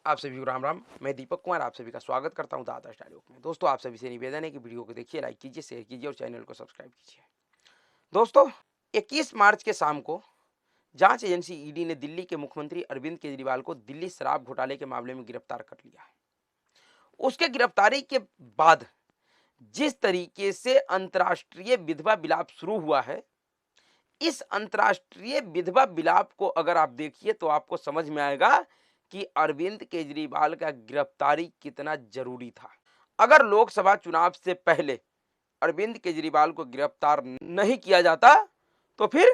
आप सभी को राम राम। मैं दीपक कुमार आप सभी का स्वागत करता हूं द आदर्श डायलॉग में। दोस्तों, आप सभी से निवेदन है कि वीडियो को देखिए, लाइक कीजिए, शेयर कीजिए और चैनल को सब्सक्राइब कीजिए। दोस्तों, 21 मार्च के शाम को जांच एजेंसी ईडी ने दिल्ली के मुख्यमंत्री अरविंद केजरीवाल को दिल्ली शराब घोटाले के मामले में गिरफ्तार कर लिया है। उसके गिरफ्तारी के बाद जिस तरीके से अंतर्राष्ट्रीय विधवा विलाप शुरू हुआ है, इस अंतर्राष्ट्रीय विधवा विलाप को अगर आप देखिए तो आपको समझ में आएगा कि अरविंद केजरीवाल का गिरफ्तारी कितना जरूरी था। अगर लोकसभा चुनाव से पहले अरविंद केजरीवाल को गिरफ्तार नहीं किया जाता तो फिर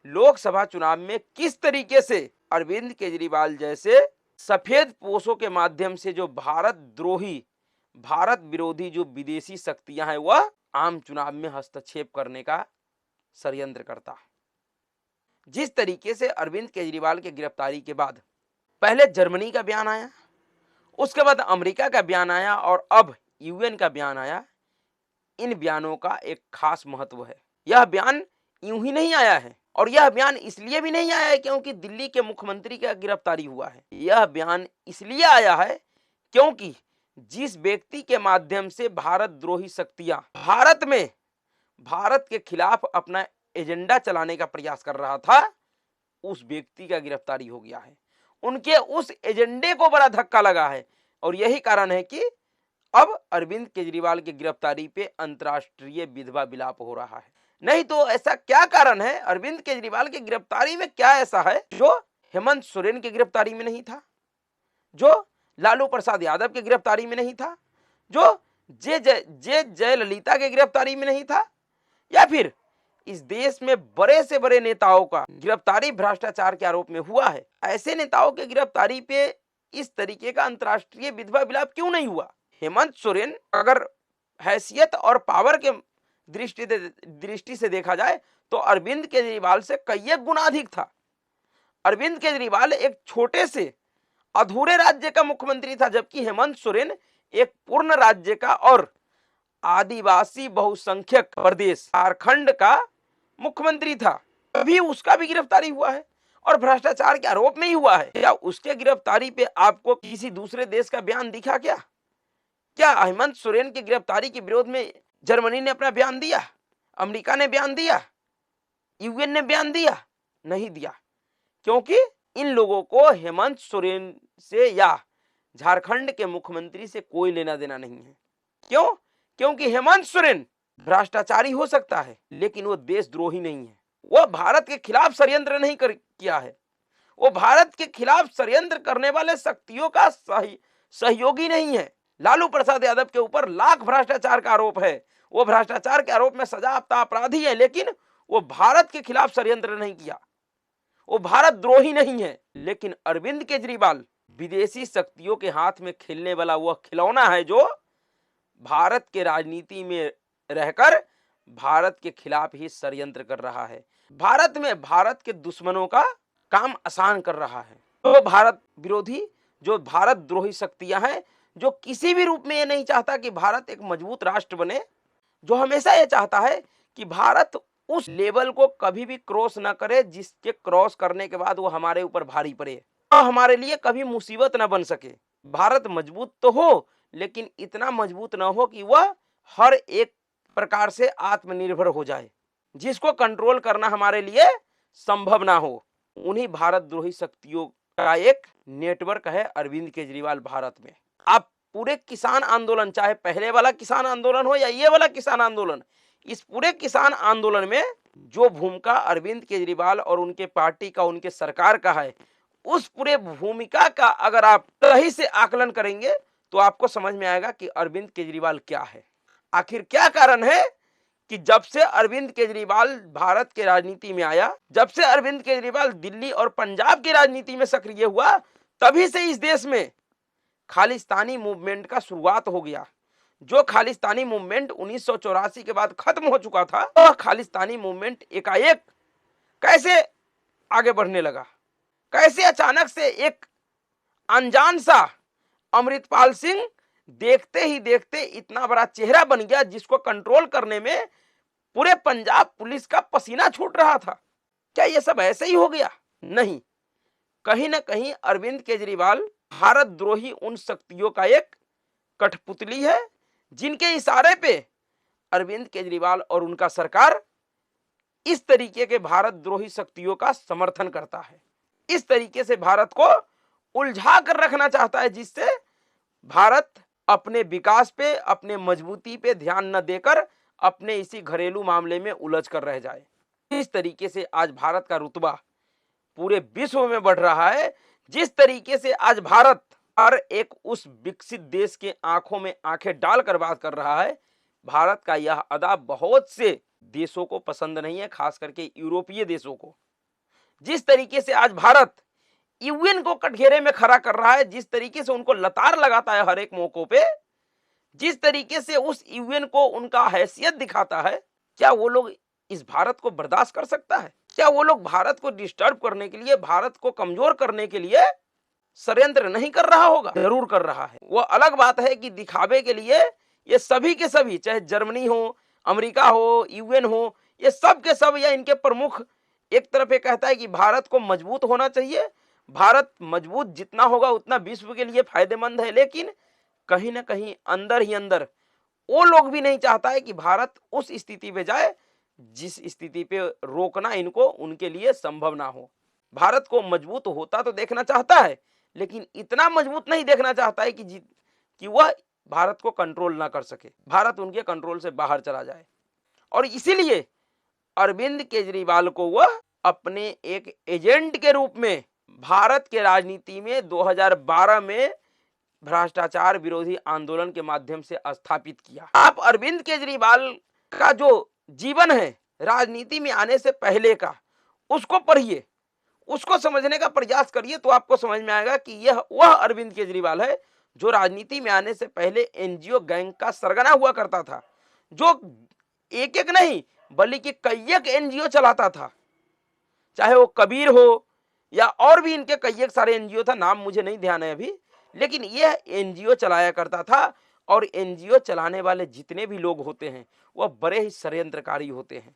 लोकसभा चुनाव में किस तरीके से अरविंद केजरीवाल जैसे सफेद पोशों के माध्यम से जो भारत द्रोही, भारत विरोधी जो विदेशी शक्तियां हैं वह आम चुनाव में हस्तक्षेप करने का षड्यंत्र करता है। जिस तरीके से अरविंद केजरीवाल के गिरफ्तारी के बाद पहले जर्मनी का बयान आया, उसके बाद अमेरिका का बयान आया और अब यूएन का बयान आया, इन बयानों का एक खास महत्व है। यह बयान यूं ही नहीं आया है और यह बयान इसलिए भी नहीं आया है क्योंकि दिल्ली के मुख्यमंत्री का गिरफ्तारी हुआ है। यह बयान इसलिए आया है क्योंकि जिस व्यक्ति के माध्यम से भारत द्रोही शक्तियां भारत में भारत के खिलाफ अपना एजेंडा चलाने का प्रयास कर रहा था, उस व्यक्ति का गिरफ्तारी हो गया है। उनके उस एजेंडे को बड़ा धक्का लगा है और यही कारण है कि अब अरविंद केजरीवाल की गिरफ्तारी पे अंतर्राष्ट्रीय विधवा विलाप हो रहा है। नहीं तो ऐसा क्या कारण है, अरविंद केजरीवाल की गिरफ्तारी में क्या ऐसा है जो हेमंत सोरेन की गिरफ्तारी में नहीं था, जो लालू प्रसाद यादव की गिरफ्तारी में नहीं था, जो जे जयललिता की गिरफ्तारी में नहीं था, या फिर इस देश में बड़े से बड़े नेताओं का गिरफ्तारी भ्रष्टाचार के आरोप में हुआ है। ऐसे नेताओं की गिरफ्तारी पे इस तरीके का अंतर्राष्ट्रीय विधवा विलाप क्यों नहीं हुआ? हेमंत सोरेन अगर हैसियत और पावर के दृष्टि से देखा जाए तो अरविंद केजरीवाल से कई गुना अधिक था। अरविंद केजरीवाल एक छोटे से अधूरे राज्य का मुख्यमंत्री था, जबकि हेमंत सोरेन एक पूर्ण राज्य का और आदिवासी बहुसंख्यक प्रदेश झारखंड का मुख्यमंत्री था। अभी उसका भी गिरफ्तारी हुआ है और भ्रष्टाचार के आरोप में ही हुआ है। क्या उसके गिरफ्तारी पे आपको किसी दूसरे देश का बयान दिखा? क्या हेमंत सोरेन की गिरफ्तारी के विरोध में जर्मनी ने अपना बयान दिया, अमेरिका ने बयान दिया, यूएन ने बयान दिया? नहीं दिया, क्योंकि इन लोगों को हेमंत सोरेन से या झारखंड के मुख्यमंत्री से कोई लेना देना नहीं है। क्यों? क्योंकि हेमंत सोरेन भ्रष्टाचारी हो सकता है लेकिन वो देशद्रोही नहीं है। वह भारत के खिलाफ षड्यंत्र नहीं किया है, वो भारत के खिलाफ षड्यंत्र करने वाले शक्तियों का सहयोगी नहीं है। लालू प्रसाद यादव के ऊपर लाख भ्रष्टाचार का आरोप है, वो भ्रष्टाचार के आरोप में सजायाफ्ता अपराधी है, लेकिन वो भारत के खिलाफ षड्यंत्र नहीं किया, वो भारत द्रोही नहीं है। लेकिन अरविंद केजरीवाल विदेशी शक्तियों के हाथ में खेलने वाला वह खिलौना है जो भारत के राजनीति में रहकर भारत के खिलाफ ही षड्यंत्र कर रहा है, भारत में भारत के दुश्मनों का काम आसान कर रहा है। तो भारत विरोधी जो भारत द्रोही शक्तियां हैं, जो किसी भी रूप में ये नहीं चाहता कि भारत एक मजबूत राष्ट्र बने, जो हमेशा ये चाहता है कि भारत उस लेवल को कभी भी क्रॉस ना करे जिसके क्रॉस करने के बाद वो हमारे ऊपर भारी पड़े, हमारे लिए कभी मुसीबत ना बन सके। भारत मजबूत तो हो लेकिन इतना मजबूत ना हो कि वह हर एक प्रकार से आत्मनिर्भर हो जाए, जिसको कंट्रोल करना हमारे लिए संभव ना हो। उन्हीं भारत द्रोही शक्तियों का एक नेटवर्क है अरविंद केजरीवाल भारत में। आप पूरे किसान आंदोलन, चाहे पहले वाला किसान आंदोलन हो या ये वाला किसान आंदोलन, इस पूरे किसान आंदोलन में जो भूमिका अरविंद केजरीवाल और उनके पार्टी का, उनके सरकार का है, उस पूरे भूमिका का अगर आप सही से आकलन करेंगे तो आपको समझ में आएगा कि अरविंद केजरीवाल क्या है। आखिर क्या कारण है कि जब से अरविंद केजरीवाल भारत के राजनीति में आया, जब से अरविंद केजरीवाल दिल्ली और पंजाब की राजनीति में सक्रिय हुआ, तभी से इस देश में खालिस्तानी मूवमेंट का शुरुआत हो गया। जो खालिस्तानी मूवमेंट 1984 के बाद खत्म हो चुका था, वह खालिस्तानी मूवमेंट एकाएक कैसे आगे बढ़ने लगा, कैसे अचानक से एक अनजान सा अमृतपाल सिंह देखते ही देखते इतना बड़ा चेहरा बन गया जिसको कंट्रोल करने में पूरे पंजाब पुलिस का पसीना छूट रहा था। क्या यह सब ऐसे ही हो गया? नहीं, कहीं ना कहीं अरविंद केजरीवाल भारत द्रोही उन शक्तियों का एक कठपुतली है जिनके इशारे पे अरविंद केजरीवाल और उनका सरकार इस तरीके के भारत द्रोही शक्तियों का समर्थन करता है। इस तरीके से भारत को उलझा कर रखना चाहता है, जिससे भारत अपने विकास पे, अपने मजबूती पे ध्यान न देकर अपने इसी घरेलू मामले में उलझ कर रह जाए। इस तरीके से आज भारत का रुतबा पूरे विश्व में बढ़ रहा है। जिस तरीके से आज भारत हर एक उस विकसित देश के आंखों में आंखें डालकर बात कर रहा है, भारत का यह अदा बहुत से देशों को पसंद नहीं है, खास करके यूरोपीय देशों को। जिस तरीके से आज भारत यूएन को कटघरे में खड़ा कर रहा है, जिस तरीके से उनको लतार लगाता है हर एक मौकों पे, जिस तरीके से उस यूएन को उनका हैसियत दिखाता है, क्या वो लोग इस भारत को बर्दाश्त कर सकता है? क्या वो लोग भारत को डिस्टर्ब करने के लिए, भारत को कमजोर करने के लिए षड्यंत्र नहीं कर रहा होगा? जरूर कर रहा है। वो अलग बात है कि दिखावे के लिए ये सभी के सभी, चाहे जर्मनी हो, अमेरिका हो, यूएन हो, ये सब के सब या इनके प्रमुख एक तरफ ये कहता है कि भारत को मजबूत होना चाहिए, भारत मजबूत जितना होगा उतना विश्व के लिए फायदेमंद है, लेकिन कहीं ना कहीं अंदर ही अंदर वो लोग भी नहीं चाहता है कि भारत उस स्थिति पे जाए जिस स्थिति पे रोकना इनको उनके लिए संभव ना हो। भारत को मजबूत होता तो देखना चाहता है, लेकिन इतना मजबूत नहीं देखना चाहता है कि वह भारत को कंट्रोल ना कर सके, भारत उनके कंट्रोल से बाहर चला जाए। और इसीलिए अरविंद केजरीवाल को वह अपने एक एजेंट के रूप में भारत के राजनीति में 2012 में भ्रष्टाचार विरोधी आंदोलन के माध्यम से स्थापित किया। आप अरविंद केजरीवाल का जो जीवन है राजनीति में आने से पहले का, उसको पढ़िए, उसको समझने का प्रयास करिए, तो आपको समझ में आएगा कि यह वह अरविंद केजरीवाल है जो राजनीति में आने से पहले एनजीओ गैंग का सरगना हुआ करता था, जो एक एक नहीं बल्कि कई एक एनजीओ चलाता था, चाहे वो कबीर हो या और भी इनके कई एक सारे एनजीओ था, नाम मुझे नहीं ध्यान है अभी, लेकिन यह एनजीओ चलाया करता था। और एनजीओ चलाने वाले जितने भी लोग होते हैं वह बड़े ही षड्यंत्रकारी होते हैं,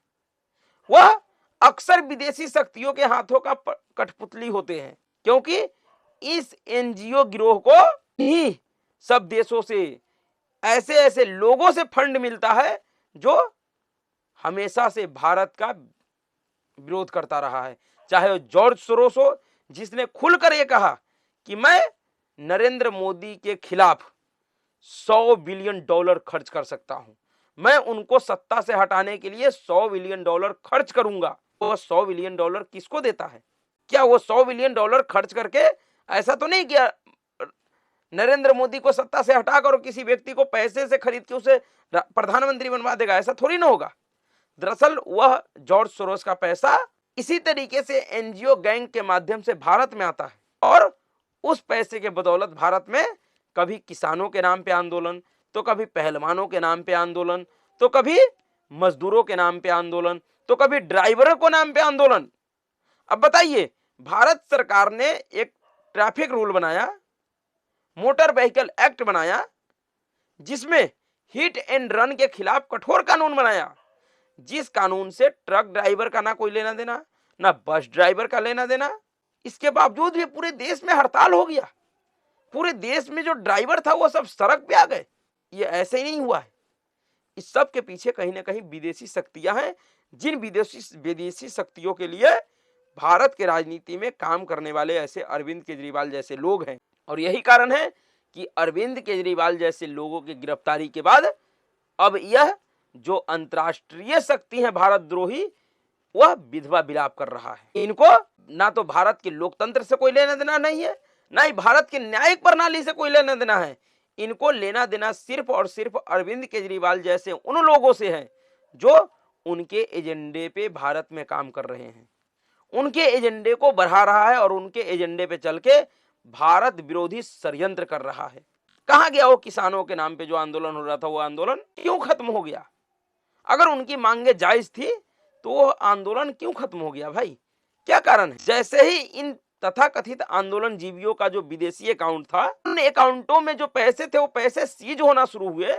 वह अक्सर विदेशी शक्तियों के हाथों का कठपुतली होते हैं, क्योंकि इस एनजीओ गिरोह को ही सब देशों से ऐसे ऐसे लोगों से फंड मिलता है जो हमेशा से भारत का विरोध करता रहा है। चाहे वो जॉर्ज सोरोस हो, जिसने खुलकर ये कहा कि मैं नरेंद्र मोदी के खिलाफ $100 बिलियन खर्च कर सकता हूं, मैं उनको सत्ता से हटाने के लिए $100 बिलियन खर्च करूंगा। वो $100 बिलियन किसको देता है? क्या वो $100 बिलियन खर्च करके ऐसा तो नहीं किया नरेंद्र मोदी को सत्ता से हटाकर किसी व्यक्ति को पैसे से खरीद के उसे प्रधानमंत्री बनवा देगा? ऐसा थोड़ी ना होगा। दरअसल वह जॉर्ज सोरोस का पैसा इसी तरीके से एनजीओ गैंग के माध्यम से भारत में आता है, और उस पैसे के बदौलत भारत में कभी किसानों के नाम पे आंदोलन, तो कभी पहलवानों के नाम पे आंदोलन, तो कभी मजदूरों के नाम पे आंदोलन, तो कभी ड्राइवरों को नाम पे आंदोलन। अब बताइए, भारत सरकार ने एक ट्रैफिक रूल बनाया, मोटर व्हीकल एक्ट बनाया, जिसमें हिट एंड रन के खिलाफ कठोर कानून बनाया, जिस कानून से ट्रक ड्राइवर का ना कोई लेना देना, ना बस ड्राइवर का लेना देना। इसके बावजूद भी पूरे देश में हड़ताल हो गया, पूरे देश में जो ड्राइवर था वो सब सड़क पे आ गए। ये ऐसे ही नहीं हुआ है, इस सब के पीछे कहीं ना कहीं विदेशी शक्तियां हैं, जिन विदेशी शक्तियों के लिए भारत के राजनीति में काम करने वाले ऐसे अरविंद केजरीवाल जैसे लोग हैं। और यही कारण है कि अरविंद केजरीवाल जैसे लोगों की गिरफ्तारी के बाद अब यह जो अंतर्राष्ट्रीय शक्ति है भारत द्रोही, वह विधवा विलाप कर रहा है। इनको ना तो भारत के लोकतंत्र से कोई लेना देना नहीं है, ना ही भारत की न्यायिक प्रणाली से कोई लेना देना है। इनको लेना देना सिर्फ और सिर्फ अरविंद केजरीवाल जैसे उन लोगों से है जो उनके एजेंडे पे भारत में काम कर रहे हैं, उनके एजेंडे को बढ़ा रहा है और उनके एजेंडे पे चल के भारत विरोधी षड्यंत्र कर रहा है। कहां गया वो किसानों के नाम पे जो आंदोलन हो रहा था? वो आंदोलन क्यों खत्म हो गया? अगर उनकी मांगे जायज थी तो वो आंदोलन क्यों खत्म हो गया भाई? क्या कारण है? जैसे ही इन तथाकथित आंदोलन जीवियों का जो विदेशी अकाउंट था, उन अकाउंटों में जो पैसे थे वो पैसे सीज होना शुरू हुए,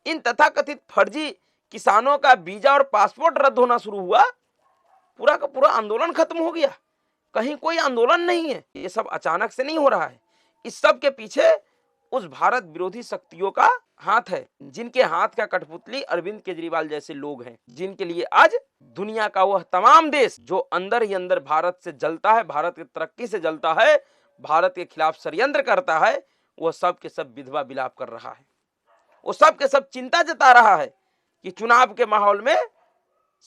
इन तथाकथित फर्जी किसानों का वीजा और पासपोर्ट रद्द होना शुरू हुआ, पूरा का पूरा आंदोलन खत्म हो गया। कहीं कोई आंदोलन नहीं है, ये सब अचानक से नहीं हो रहा है, इस सब के पीछे उस भारत विरोधी शक्तियों का हाथ है, जिनके हाथ का कठपुतली अरविंद केजरीवाल जैसे लोग हैं, जिनके लिए आज दुनिया का वह तमाम देश जो अंदर ही अंदर भारत से जलता है, भारत की तरक्की से जलता है, भारत के खिलाफ षड्यंत्र करता है, वह सब के सब विधवा विलाप कर रहा है। वो सब के सब चिंता जता रहा है कि चुनाव के माहौल में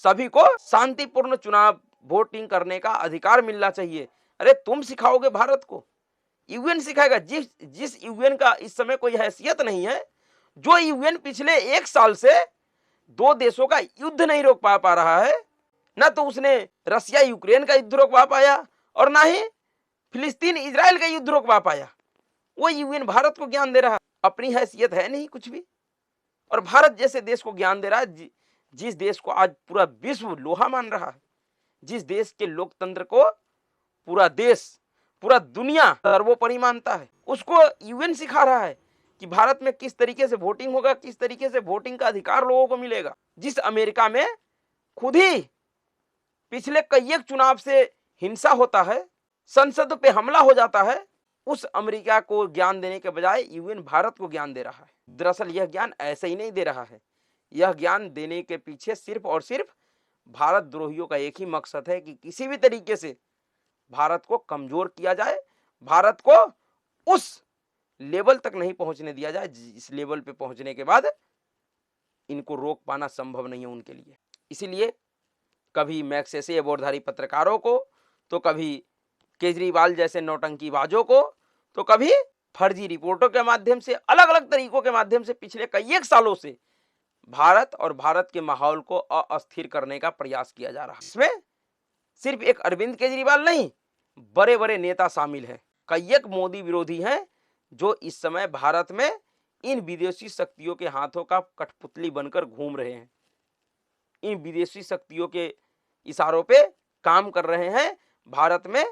सभी को शांतिपूर्ण चुनाव वोटिंग करने का अधिकार मिलना चाहिए। अरे तुम सिखाओगे भारत को? यूएन सिखाएगा? जिस यूएन का इस समय कोई हैसियत नहीं है, जो यूएन पिछले 1 साल से 2 देशों का युद्ध नहीं रोक पा रहा है, ना तो उसने रसिया यूक्रेन का युद्ध रोकवा पाया और ना ही फिलिस्तीन इजराइल का युद्ध रोकवा पाया, वो यूएन भारत को ज्ञान दे रहा है। अपनी हैसियत है नहीं कुछ भी, और भारत जैसे देश को ज्ञान दे रहा है, जिस देश को आज पूरा विश्व लोहा मान रहा है, जिस देश के लोकतंत्र को पूरा देश, पूरा दुनिया सर्वोपरि मानता है, उसको यूएन सिखा रहा है कि भारत में किस तरीके से वोटिंग होगा, किस तरीके से वोटिंग का अधिकार लोगों को मिलेगा। जिस अमेरिका में खुद ही पिछले कई एक चुनाव से हिंसा होता है, संसद पे हमला हो जाता है, उस अमेरिका को ज्ञान देने के बजाय यूएन भारत को ज्ञान दे रहा है। दरअसल यह ज्ञान ऐसे ही नहीं दे रहा है, यह ज्ञान देने के पीछे सिर्फ और सिर्फ भारत द्रोहियों का एक ही मकसद है कि किसी भी तरीके से भारत को कमजोर किया जाए, भारत को उस लेवल तक नहीं पहुंचने दिया जाए जिस लेवल पे पहुंचने के बाद इनको रोक पाना संभव नहीं है उनके लिए। इसीलिए कभी मैग्सेसे अवॉर्डधारी पत्रकारों को, तो कभी केजरीवाल जैसे नौटंकीबाजों को, तो कभी फर्जी रिपोर्टों के माध्यम से, अलग अलग तरीकों के माध्यम से पिछले कई एक सालों से भारत और भारत के माहौल को अस्थिर करने का प्रयास किया जा रहा है। इसमें सिर्फ एक अरविंद केजरीवाल नहीं, बड़े बड़े नेता शामिल हैं, कई एक मोदी विरोधी हैं जो इस समय भारत में इन विदेशी शक्तियों के हाथों का कठपुतली बनकर घूम रहे हैं, इन विदेशी शक्तियों के इशारों पे काम कर रहे हैं। भारत में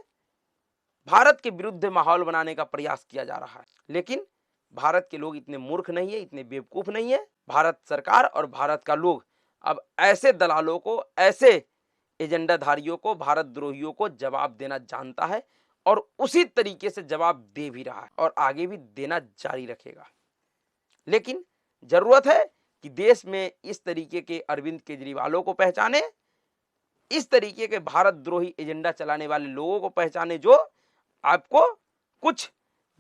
भारत के विरुद्ध माहौल बनाने का प्रयास किया जा रहा है, लेकिन भारत के लोग इतने मूर्ख नहीं है, इतने बेवकूफ नहीं है। भारत सरकार और भारत का लोग अब ऐसे दलालों को, ऐसे एजेंडाधारियों को, भारत द्रोहियों को जवाब देना जानता है और उसी तरीके से जवाब दे भी रहा है और आगे भी देना जारी रखेगा। लेकिन जरूरत है कि देश में इस तरीके के अरविंद केजरीवालों को पहचाने, इस तरीके के भारत द्रोही एजेंडा चलाने वाले लोगों को पहचाने जो आपको कुछ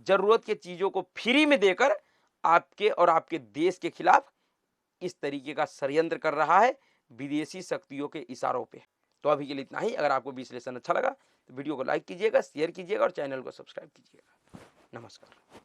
जरूरत की चीजों को फ्री में देकर आपके और आपके देश के खिलाफ इस तरीके का षड्यंत्र कर रहा है विदेशी शक्तियों के इशारों पे। तो अभी के लिए इतना ही। अगर आपको विश्लेषण अच्छा लगा तो वीडियो को लाइक कीजिएगा, शेयर कीजिएगा और चैनल को सब्सक्राइब कीजिएगा। नमस्कार।